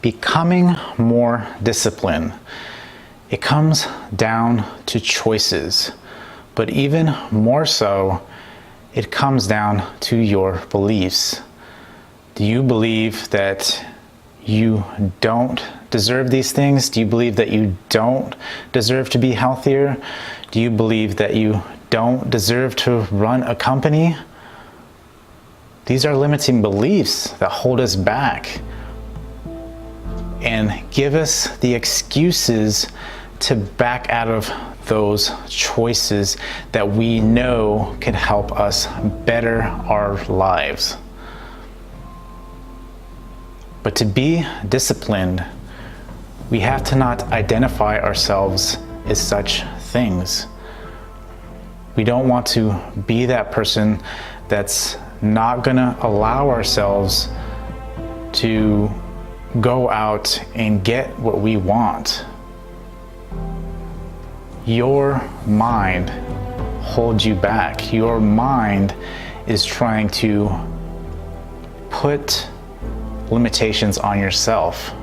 Becoming more disciplined. It comes down to choices, but even more so, it comes down to your beliefs. Do you believe that you don't deserve these things? Do you believe that you don't deserve to be healthier? Do you believe that you don't deserve to run a company? These are limiting beliefs that hold us back and give us the excuses to back out of those choices that we know can help us better our lives. But to be disciplined, we have to not identify ourselves as such things. We don't want to be that person that's not gonna allow ourselves to go out and get what we want. Your mind holds you back. Your mind is trying to put limitations on yourself.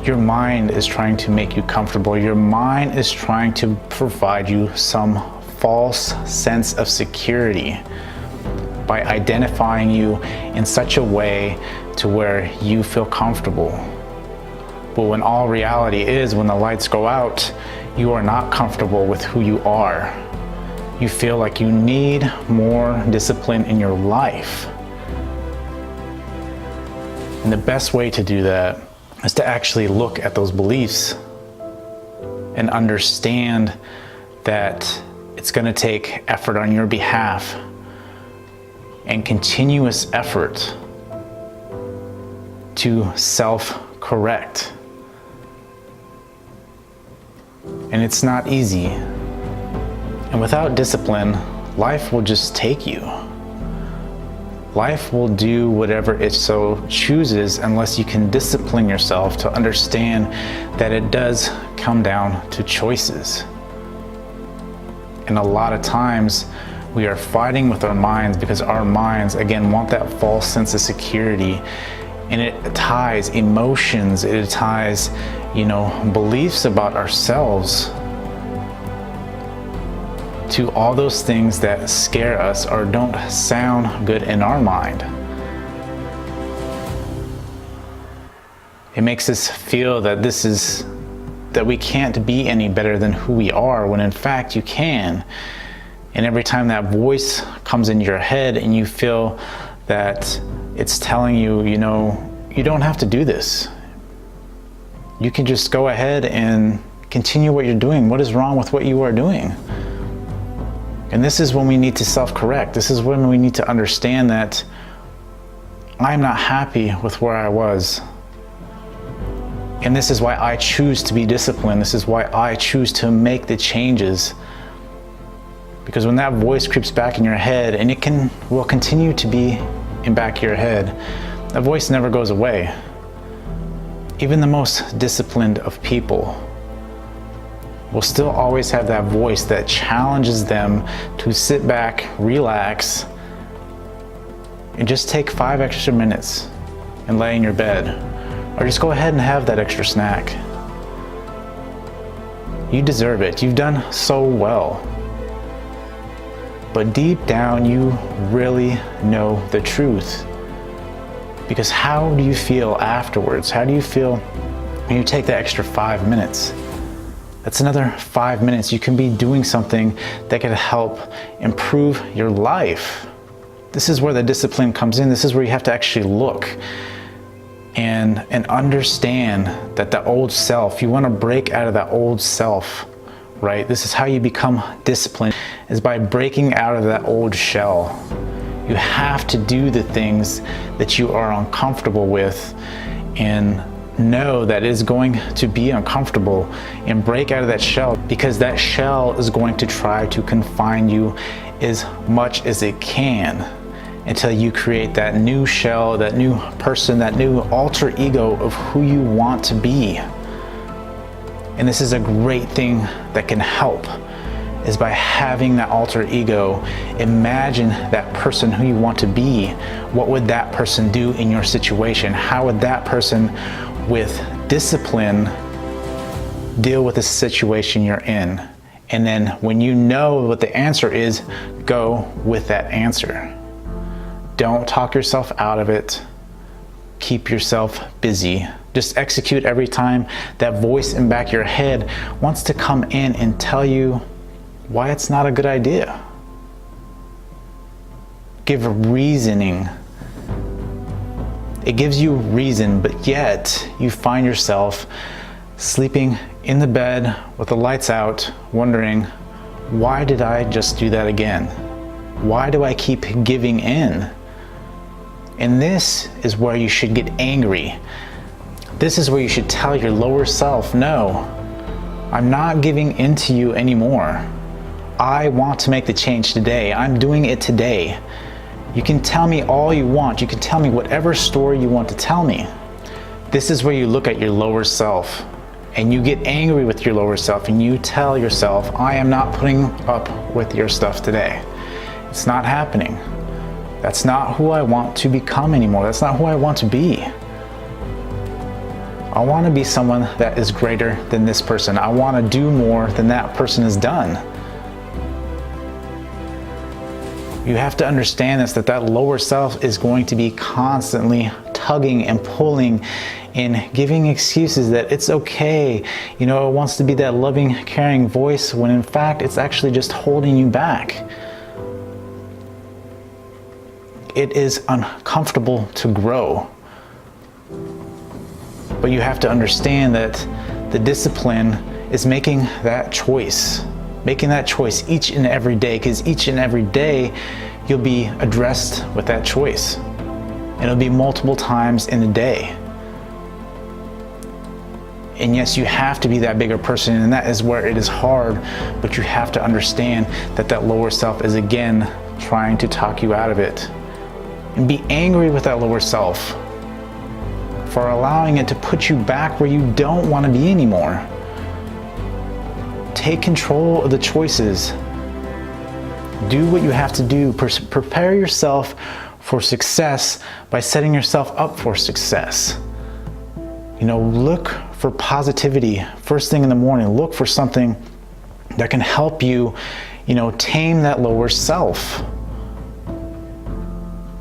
Your mind is trying to make you comfortable. Your mind is trying to provide you some false sense of security by identifying you in such a way to where you feel comfortable. But when all reality is, when the lights go out, you are not comfortable with who you are. You feel like you need more discipline in your life. And the best way to do that is to actually look at those beliefs and understand that it's going to take effort on your behalf and continuous effort to self-correct. And it's not easy. And without discipline, life will just take you. Life will do whatever it so chooses unless you can discipline yourself to understand that it does come down to choices. And a lot of times we are fighting with our minds because our minds, again, want that false sense of security. And it ties emotions, it ties, beliefs about ourselves to all those things that scare us or don't sound good in our mind. It makes us feel that that we can't be any better than who we are, when in fact you can. And every time that voice comes into your head and you feel that it's telling you, you don't have to do this. You can just go ahead and continue what you're doing. What is wrong with what you are doing? And this is when we need to self-correct. This is when we need to understand that I'm not happy with where I was. And this is why I choose to be disciplined. This is why I choose to make the changes. Because when that voice creeps back in your head, and will continue to be in back of your head, that voice never goes away. Even the most disciplined of people will still always have that voice that challenges them to sit back, relax, and just take 5 extra minutes and lay in your bed. Or just go ahead and have that extra snack. You deserve it. You've done so well. But deep down, you really know the truth. Because how do you feel afterwards? How do you feel when you take that extra 5 minutes? That's another 5 minutes. You can be doing something that can help improve your life. This is where the discipline comes in. This is where you have to actually look and understand that the old self, you want to break out of that old self, right? This is how you become disciplined, is by breaking out of that old shell. You have to do the things that you are uncomfortable with and know that it is going to be uncomfortable, and break out of that shell, because that shell is going to try to confine you as much as it can until you create that new shell, that new person, that new alter ego of who you want to be. And this is a great thing that can help, is by having that alter ego. Imagine that person who you want to be. What would that person do in your situation? How would that person with discipline deal with the situation you're in? And then when you know what the answer is, go with that answer. Don't talk yourself out of it. Keep yourself busy. Just execute every time that voice in the back of your head wants to come in and tell you why it's not a good idea. Give reasoning. It gives you reason, but yet you find yourself sleeping in the bed with the lights out, wondering, why did I just do that again? Why do I keep giving in? And this is where you should get angry. This is where you should tell your lower self, no, I'm not giving in to you anymore. I want to make the change today. I'm doing it today. You can tell me all you want. You can tell me whatever story you want to tell me. This is where you look at your lower self and you get angry with your lower self and you tell yourself, I am not putting up with your stuff today. It's not happening. That's not who I want to become anymore. That's not who I want to be. I want to be someone that is greater than this person. I want to do more than that person has done. You have to understand this, that lower self is going to be constantly tugging and pulling and giving excuses that it's okay. You know, it wants to be that loving, caring voice when in fact it's actually just holding you back. It is uncomfortable to grow. But you have to understand that the discipline is making that choice. Making that choice each and every day, because each and every day you'll be addressed with that choice. And it'll be multiple times in a day. And yes, you have to be that bigger person, and that is where it is hard, but you have to understand that that lower self is again trying to talk you out of it. And be angry with that lower self for allowing it to put you back where you don't want to be anymore. Take control of the choices. Do what you have to do. Prepare yourself for success by setting yourself up for success. You know, look for positivity first thing in the morning. Look for something that can help you, tame that lower self.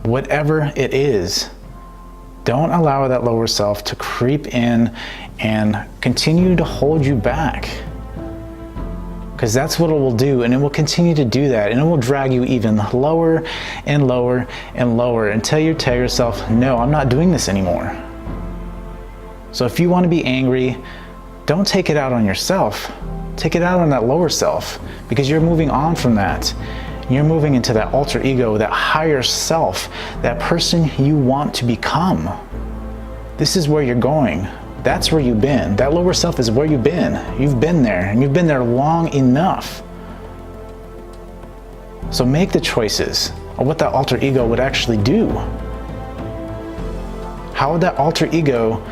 Whatever it is, don't allow that lower self to creep in and continue to hold you back. Because that's what it will do, and it will continue to do that, and it will drag you even lower and lower and lower until you tell yourself, no, I'm not doing this anymore. So if you want to be angry, don't take it out on yourself. Take it out on that lower self, because you're moving on from that. You're moving into that alter ego, that higher self, that person you want to become. This is where you're going. That's where you've been. That lower self is where you've been. You've been there, and you've been there long enough. So make the choices of what that alter ego would actually do. How would that alter ego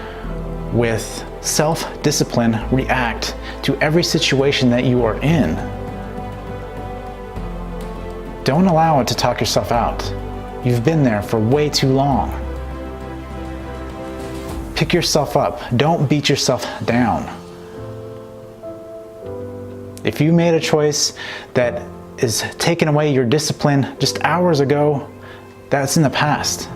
with self-discipline react to every situation that you are in? Don't allow it to talk yourself out. You've been there for way too long. Pick yourself up. Don't beat yourself down. If you made a choice that is taking away your discipline just hours ago, that's in the past.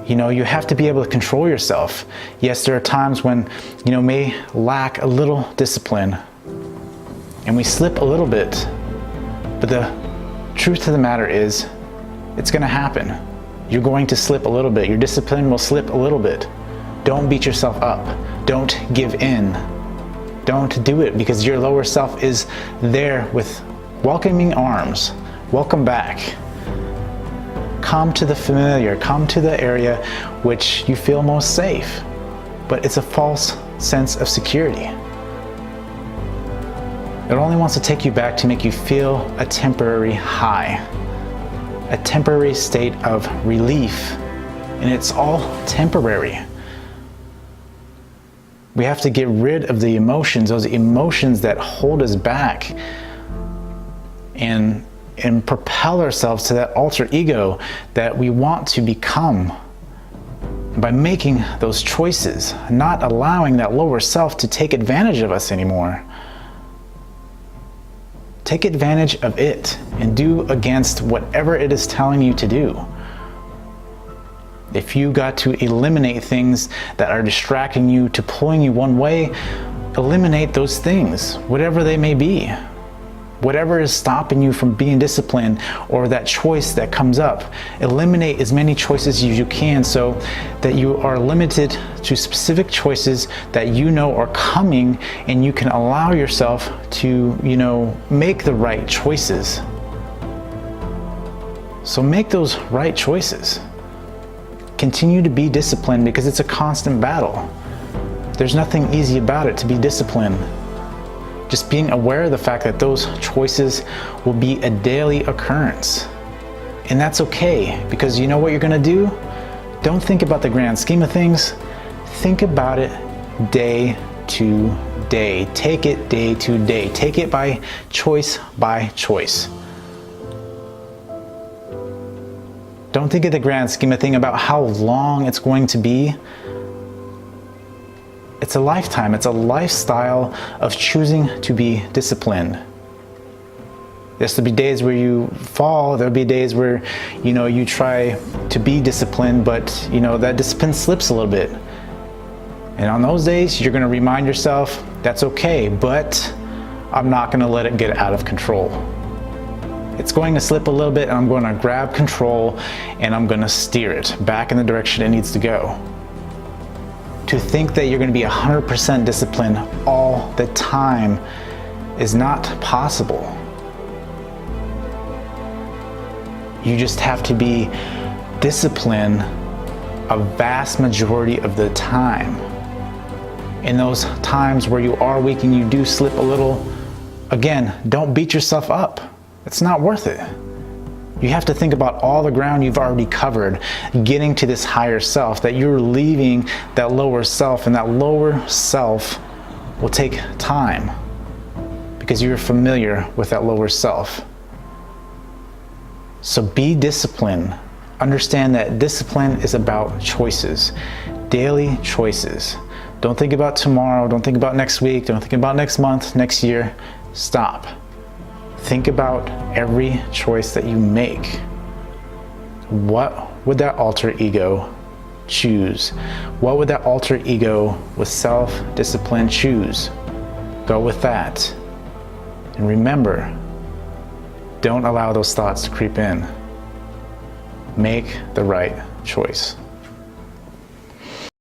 You have to be able to control yourself. Yes, there are times when, may lack a little discipline and we slip a little bit, but the truth of the matter is, it's going to happen. You're going to slip a little bit. Your discipline will slip a little bit. Don't beat yourself up. Don't give in. Don't do it, because your lower self is there with welcoming arms. Welcome back. Come to the familiar. Come to the area which you feel most safe. But it's a false sense of security. It only wants to take you back to make you feel a temporary high, a temporary state of relief, and it's all temporary. We have to get rid of the emotions, those emotions that hold us back, and propel ourselves to that alter ego that we want to become by making those choices, not allowing that lower self to take advantage of us anymore. Take advantage of it and do against whatever it is telling you to do. If you got to eliminate things that are distracting you to pulling you one way, eliminate those things, whatever they may be. Whatever is stopping you from being disciplined, or that choice that comes up, eliminate as many choices as you can so that you are limited to specific choices that you know are coming, and you can allow yourself to, make the right choices. So make those right choices. Continue to be disciplined, because it's a constant battle. There's nothing easy about it to be disciplined. Just being aware of the fact that those choices will be a daily occurrence. And that's okay, because you know what you're gonna do? Don't think about the grand scheme of things. Think about it day to day. Take it day to day. Take it by choice by choice. Don't think of the grand scheme of things about how long it's going to be. It's a lifetime. It's a lifestyle of choosing to be disciplined. There's to be days where you fall. There'll be days where, you try to be disciplined, but, that discipline slips a little bit. And on those days, you're going to remind yourself, that's okay, but I'm not going to let it get out of control. It's going to slip a little bit, and I'm going to grab control, and I'm going to steer it back in the direction it needs to go. To think that you're going to be 100% disciplined all the time is not possible. You just have to be disciplined a vast majority of the time. In those times where you are weak and you do slip a little, again, don't beat yourself up. It's not worth it. You have to think about all the ground you've already covered, getting to this higher self, that you're leaving that lower self, and that lower self will take time because you're familiar with that lower self. So be disciplined. Understand that discipline is about choices, daily choices. Don't think about tomorrow, don't think about next week, don't think about next month, next year. Stop. Think about every choice that you make. What would that alter ego choose? What would that alter ego with self-discipline choose? Go with that. And remember, don't allow those thoughts to creep in. Make the right choice.